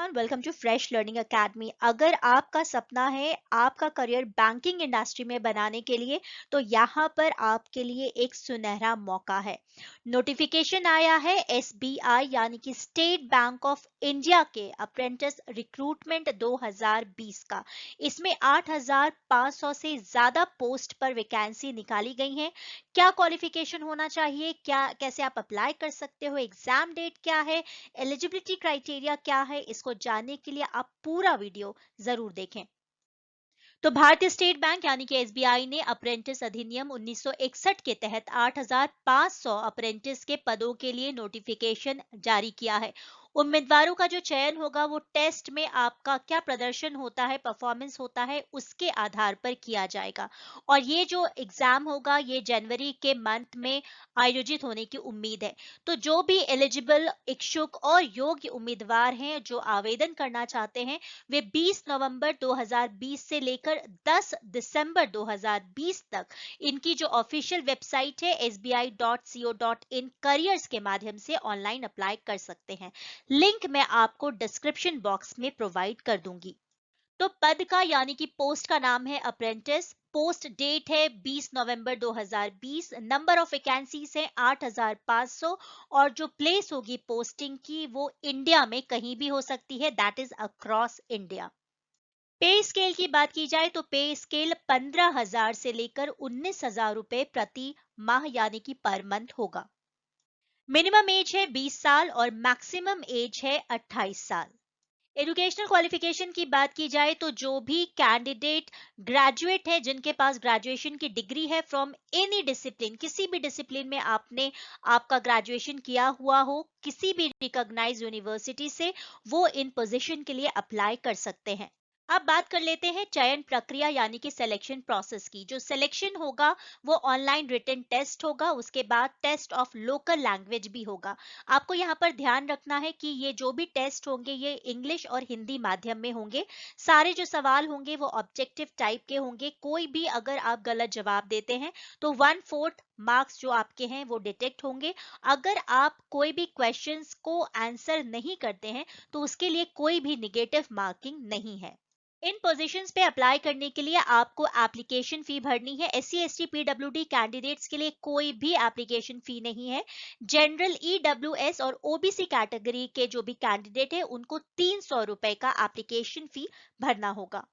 Everyone, welcome to fresh learning academy. अगर आपका सपना है आपका करियर बैंकिंग इंडस्ट्री में बनाने के लिए, तो यहाँ पर आपके लिए एक सुनहरा मौका है। नोटिफिकेशन आया है एसबीआई यानी कि स्टेट बैंक ऑफ इंडिया के अप्रेंटिस रिक्रूटमेंट 2020 का। इसमें 8,500 से ज्यादा पोस्ट पर वैकेंसी निकाली गई है। क्या क्वालिफिकेशन होना चाहिए, क्या कैसे आप अप्लाई कर सकते हो, एग्जाम डेट क्या है, एलिजिबिलिटी क्राइटेरिया क्या है, इसको जानने के लिए आप पूरा वीडियो जरूर देखें। तो भारतीय स्टेट बैंक यानी कि एसबीआई ने अप्रेंटिस अधिनियम 1961 के तहत 8,500 अप्रेंटिस के पदों के लिए नोटिफिकेशन जारी किया है। उम्मीदवारों का जो चयन होगा वो टेस्ट में आपका क्या प्रदर्शन होता है, परफॉर्मेंस होता है, उसके आधार पर किया जाएगा। और ये जो एग्जाम होगा ये जनवरी के मंथ में आयोजित होने की उम्मीद है। तो जो भी एलिजिबल, इच्छुक और योग्य उम्मीदवार हैं जो आवेदन करना चाहते हैं, वे 20 नवंबर 2020 से लेकर 10 दिसंबर 2020 तक इनकी जो ऑफिशियल वेबसाइट है sbi.co.in करियर्स के माध्यम से ऑनलाइन अप्लाई कर सकते हैं। लिंक मैं आपको डिस्क्रिप्शन बॉक्स में प्रोवाइड कर दूंगी। तो पद का यानी कि पोस्ट का नाम है अप्रेंटिस। पोस्ट डेट है 20 नवंबर 2020। नंबर ऑफ वैकेंसीज है 8,500। और जो प्लेस होगी पोस्टिंग की वो इंडिया में कहीं भी हो सकती है, दैट इज अक्रॉस इंडिया। पे स्केल की बात की जाए तो पे स्केल 15,000 से लेकर 19,000 रुपए प्रति माह यानी कि पर मंथ होगा। मिनिमम एज है 20 साल और मैक्सिमम एज है 28 साल। एजुकेशनल क्वालिफिकेशन की बात की जाए तो जो भी कैंडिडेट ग्रेजुएट है, जिनके पास ग्रेजुएशन की डिग्री है फ्रॉम एनी डिसिप्लिन, किसी भी डिसिप्लिन में आपने आपका ग्रेजुएशन किया हुआ हो किसी भी रिकॉग्नाइज्ड यूनिवर्सिटी से, वो इन पोजीशन के लिए अप्लाई कर सकते हैं। अब बात कर लेते हैं चयन प्रक्रिया यानी कि सिलेक्शन प्रोसेस की। जो सिलेक्शन होगा वो ऑनलाइन रिटन टेस्ट होगा, उसके बाद टेस्ट ऑफ लोकल लैंग्वेज भी होगा। आपको यहाँ पर ध्यान रखना है कि ये जो भी टेस्ट होंगे ये इंग्लिश और हिंदी माध्यम में होंगे। सारे जो सवाल होंगे वो ऑब्जेक्टिव टाइप के होंगे। कोई भी अगर आप गलत जवाब देते हैं तो 1/4 मार्क्स जो आपके हैं वो डिटेक्ट होंगे। अगर आप कोई भी क्वेश्चंस को आंसर नहीं करते हैं तो उसके लिए कोई भी निगेटिव मार्किंग नहीं है। इन पोजीशंस पे अप्लाई करने के लिए आपको एप्लीकेशन फी भरनी है। एससी एसटी पीडब्ल्यूडी कैंडिडेट्स के लिए कोई भी एप्लीकेशन फी नहीं है। जनरल ईडब्ल्यूएस और ओबीसी कैटेगरी के जो भी कैंडिडेट है उनको 300 रुपए का एप्लीकेशन फी भरना होगा।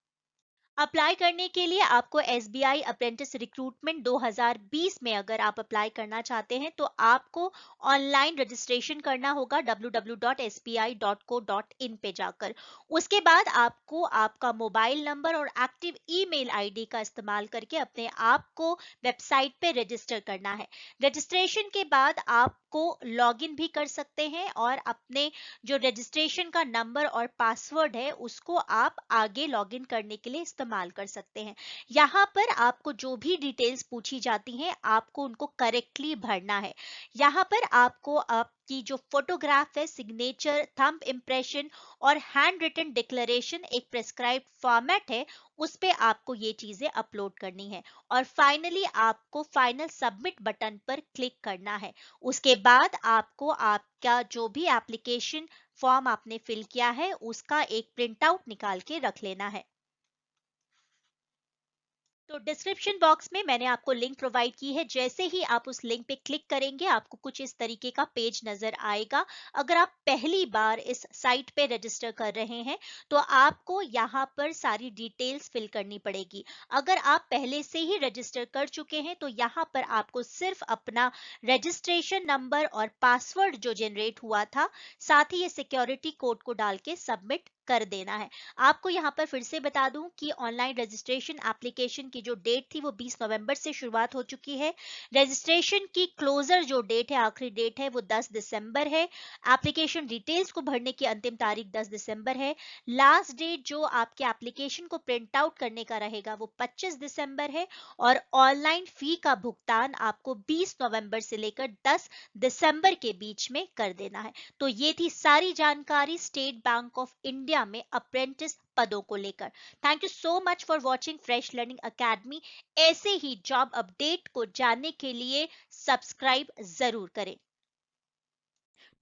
अप्लाई करने के लिए आपको एसबीआई अप्रेंटिस रिक्रूटमेंट 2020 में अगर आप अप्लाई करना चाहते हैं तो आपको ऑनलाइन रजिस्ट्रेशन करना होगा www.sbi.co.in पे जाकर। उसके बाद आपको आपका मोबाइल नंबर और एक्टिव ईमेल आईडी का इस्तेमाल करके अपने आप को वेबसाइट पे रजिस्टर करना है। रजिस्ट्रेशन के बाद आपको लॉगिन भी कर सकते हैं और अपने जो रजिस्ट्रेशन का नंबर और पासवर्ड है उसको आप आगे लॉगिन करने के लिए इस्तेमाल कर सकते हैं। यहाँ पर आपको जो भी डिटेल्स पूछी जाती हैं आपको उनको करेक्टली भरना है। यहाँ पर आपको आपकी जो फोटोग्राफ है, सिग्नेचर, थंब इम्प्रेशन और हैंड रिटन डिक्लेरेशन एक प्रेस्क्राइब्ड फॉर्मेट है, उस पे आपको ये चीजें अपलोड करनी है। और फाइनली आपको फाइनल सबमिट बटन पर क्लिक करना है। उसके बाद आपको आपका जो भी एप्लीकेशन फॉर्म आपने फिल किया है उसका एक प्रिंट आउट निकाल के रख लेना है। तो डिस्क्रिप्शन बॉक्स में मैंने आपको लिंक प्रोवाइड की है। जैसे ही आप उस लिंक पे क्लिक करेंगे आपको कुछ इस तरीके का पेज नजर आएगा। अगर आप पहली बार इस साइट पे रजिस्टर कर रहे हैं तो आपको यहाँ पर सारी डिटेल्स फिल करनी पड़ेगी। अगर आप पहले से ही रजिस्टर कर चुके हैं तो यहाँ पर आपको सिर्फ अपना रजिस्ट्रेशन नंबर और पासवर्ड जो जनरेट हुआ था, साथ ही ये सिक्योरिटी कोड को डाल के सबमिट कर देना है। आपको यहाँ पर फिर से बता दूं कि ऑनलाइन रजिस्ट्रेशन एप्लीकेशन की जो डेट थी वो 20 नवंबर से शुरुआत हो चुकी है। रजिस्ट्रेशन की क्लोजर जो डेट है, आखिरी डेट है, वो 10 दिसंबर है। एप्लीकेशन डिटेल्स को भरने की अंतिम तारीख 10 दिसंबर है। लास्ट डेट जो आपके एप्लीकेशन को प्रिंट आउट करने का रहेगा वो 25 दिसंबर है। और ऑनलाइन फी का भुगतान आपको 20 नवंबर से लेकर 10 दिसंबर के बीच में कर देना है। तो ये थी सारी जानकारी स्टेट बैंक ऑफ इंडिया में अप्रेंटिस पदों को लेकर। Thank you so much for watching fresh learning academy. ऐसे ही जॉब अपडेट को जानने के लिए सब्सक्राइब जरूर करें।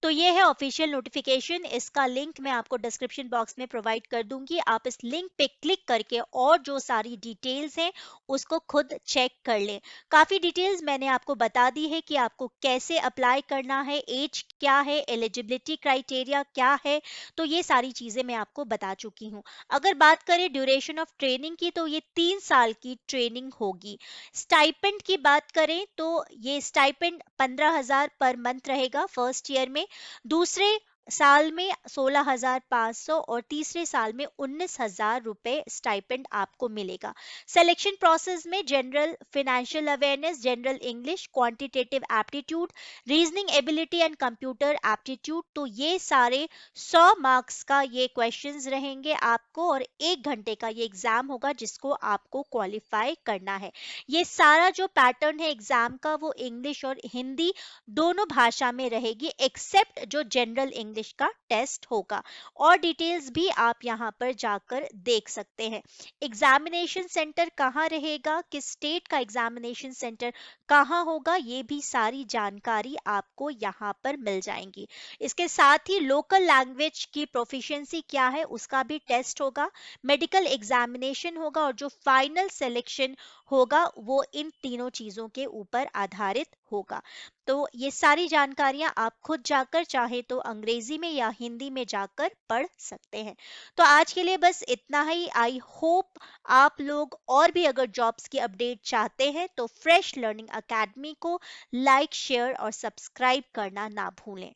तो ये है ऑफिशियल नोटिफिकेशन। इसका लिंक मैं आपको डिस्क्रिप्शन बॉक्स में प्रोवाइड कर दूंगी। आप इस लिंक पे क्लिक करके और जो सारी डिटेल्स हैं उसको खुद चेक कर लें। काफ़ी डिटेल्स मैंने आपको बता दी है कि आपको कैसे अप्लाई करना है, एज क्या है, एलिजिबिलिटी क्राइटेरिया क्या है, तो ये सारी चीज़ें मैं आपको बता चुकी हूँ। अगर बात करें ड्यूरेशन ऑफ ट्रेनिंग की, तो ये 3 साल की ट्रेनिंग होगी। स्टाइपेंड की बात करें तो ये स्टाइपेंड 15,000 पर मंथ रहेगा फर्स्ट ईयर में, दूसरे साल में 16,500 और तीसरे साल में 19,000 रुपए स्टाइपेंड आपको मिलेगा। सिलेक्शन प्रोसेस में general financial awareness, general English, quantitative aptitude, reasoning ability and computer aptitude, तो ये सारे 100 मार्क्स का ये क्वेश्चंस रहेंगे आपको, और 1 घंटे का ये एग्जाम होगा जिसको आपको क्वालिफाई करना है। ये सारा जो पैटर्न है एग्जाम का वो इंग्लिश और हिंदी दोनों भाषा में रहेगी, एक्सेप्ट जो जनरल इंग्लिश का टेस्ट होगा। और डिटेल्स भी आप यहाँ पर जाकर देख सकते हैं। एग्जामिनेशन सेंटर कहाँ रहेगा, किस स्टेट का एग्जामिनेशन सेंटर कहाँ होगा, ये भी सारी जानकारी आपको यहाँ पर मिल जाएंगी। इसके साथ ही लोकल लैंग्वेज की प्रोफिशिएंसी क्या है उसका भी टेस्ट होगा, मेडिकल एग्जामिनेशन होगा, और जो फाइनल सिलेक्शन होगा वो इन तीनों चीजों के ऊपर आधारित होगा। तो ये सारी जानकारियां आप खुद जाकर चाहे तो अंग्रेजी में या हिंदी में जाकर पढ़ सकते हैं। तो आज के लिए बस इतना ही। आई होप आप लोग और भी अगर जॉब्स की अपडेट चाहते हैं तो फ्रेश लर्निंग एकेडमी को लाइक, शेयर और सब्सक्राइब करना ना भूलें।